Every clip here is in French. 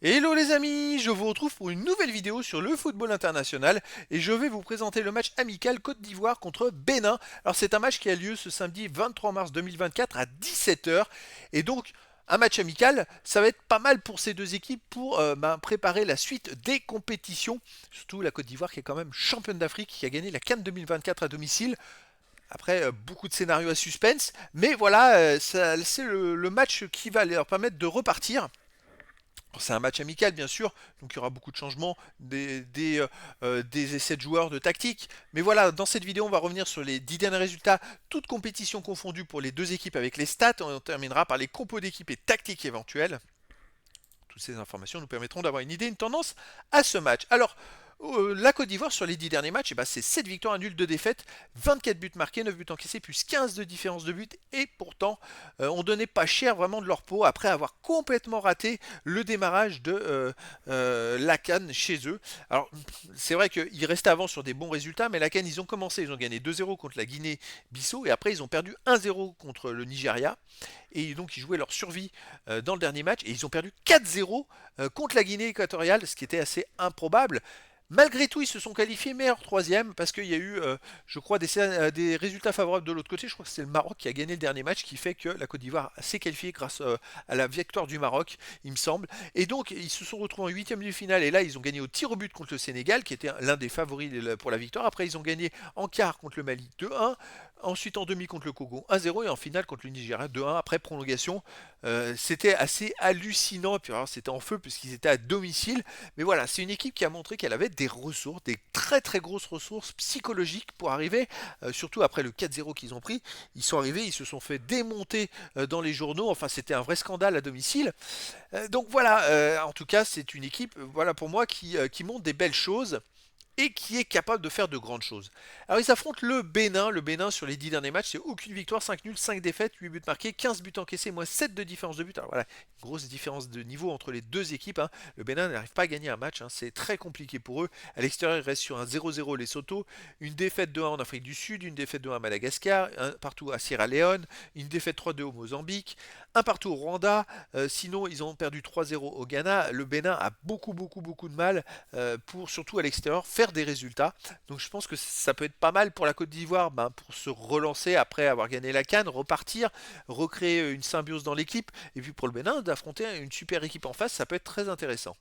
Hello les amis, je vous retrouve pour une nouvelle vidéo sur le football international et je vais vous présenter le match amical Côte d'Ivoire contre Bénin. Alors c'est un match qui a lieu ce samedi 23 mars 2024 à 17 heures et donc un match amical, ça va être pas mal pour ces deux équipes pour préparer la suite des compétitions, surtout la Côte d'Ivoire qui est quand même championne d'Afrique, qui a gagné la CAN 2024 à domicile. Après, beaucoup de scénarios à suspense, mais voilà, c'est le match qui va leur permettre de repartir. C'est un match amical, bien sûr, donc il y aura beaucoup de changements, des essais de joueurs, de tactique. Mais voilà, dans cette vidéo, on va revenir sur les 10 derniers résultats, toutes compétitions confondues pour les deux équipes avec les stats. On terminera par les compos d'équipes et tactiques éventuelles. Toutes ces informations nous permettront d'avoir une idée, une tendance à ce match. Alors, la Côte d'Ivoire sur les 10 derniers matchs, c'est 7 victoires, 1 nul, 2 défaites, 24 buts marqués, 9 buts encaissés, plus 15 de différence de but. Et pourtant, on donnait pas cher vraiment de leur peau après avoir complètement raté le démarrage de la CAN chez eux. Alors, c'est vrai qu'ils restaient avant sur des bons résultats, mais la CAN, ils ont commencé, ils ont gagné 2-0 contre la Guinée-Bissau, et après, ils ont perdu 1-0 contre le Nigeria. Et donc, ils jouaient leur survie dans le dernier match, et ils ont perdu 4-0 contre la Guinée équatoriale, ce qui était assez improbable. Malgré tout, ils se sont qualifiés meilleur troisième parce qu'il y a eu, je crois, des résultats favorables de l'autre côté. Je crois que c'est le Maroc qui a gagné le dernier match, qui fait que la Côte d'Ivoire s'est qualifiée grâce à la victoire du Maroc, il me semble. Et donc, ils se sont retrouvés en huitième de finale. Et là, ils ont gagné au tir au but contre le Sénégal, qui était l'un des favoris pour la victoire. Après, ils ont gagné en quart contre le Mali 2-1. Ensuite, en demi contre le Congo 1-0 et en finale contre le Nigeria 2-1 après prolongation. C'était assez hallucinant. Et puis, alors, c'était en feu puisqu'ils étaient à domicile. Mais voilà, c'est une équipe qui a montré qu'elle avait des ressources, des très très grosses ressources psychologiques pour arriver, surtout après le 4-0 qu'ils ont pris. Ils sont arrivés, ils se sont fait démonter dans les journaux. Enfin, c'était un vrai scandale à domicile. Donc voilà, en tout cas, c'est une équipe, voilà pour moi, qui montre des belles choses et qui est capable de faire de grandes choses. Alors ils affrontent le Bénin. Le Bénin sur les 10 derniers matchs, c'est aucune victoire, 5 nuls, 5 défaites, 8 buts marqués, 15 buts encaissés, moins 7 de différence de but. Alors voilà, une grosse différence de niveau entre les deux équipes, hein. Le Bénin n'arrive pas à gagner un match, hein. C'est très compliqué pour eux. À l'extérieur, ils restent sur un 0-0 Lesotho, une défaite 2-1 en Afrique du Sud, une défaite 2-1 à Madagascar, un partout à Sierra Leone, une défaite 3-2 au Mozambique, un partout au Rwanda. Sinon, ils ont perdu 3-0 au Ghana. Le Bénin a beaucoup de mal pour, surtout à l'extérieur, faire des résultats. Donc je pense que ça peut être pas mal pour la Côte d'Ivoire, pour se relancer après avoir gagné la CAN, repartir, recréer une symbiose dans l'équipe. Et puis pour le Bénin, d'affronter une super équipe en face, ça peut être très intéressant.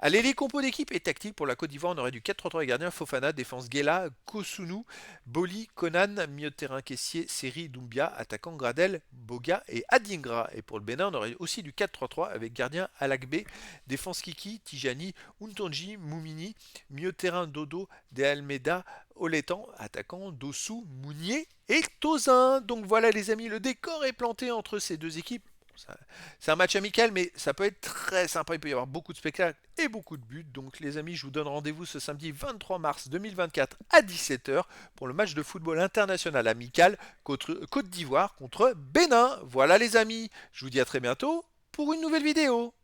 Allez, les compos d'équipe et tactique pour la Côte d'Ivoire, on aurait du 4-3-3 les gardiens, Fofana, défense Guela, Kosunu, Boli, Conan, milieu de terrain Kessié, Seri, Doumbia, attaquant Gradel, Boga et Adingra. Et pour le Bénin, on aurait aussi du 4-3-3 avec gardien Alakbe, défense Kiki, Tijani, Untonji, Moumini, milieu de terrain Dodo, De Almeida, Oletan, attaquant Dossou, Mounier et Tozin. Donc voilà les amis, le décor est planté entre ces deux équipes. C'est un match amical, mais ça peut être très sympa. Il peut y avoir beaucoup de spectacles et beaucoup de buts. Donc, les amis, je vous donne rendez-vous ce samedi 23 mars 2024 à 17 heures pour le match de football international amical Côte d'Ivoire contre Bénin. Voilà, les amis. Je vous dis à très bientôt pour une nouvelle vidéo.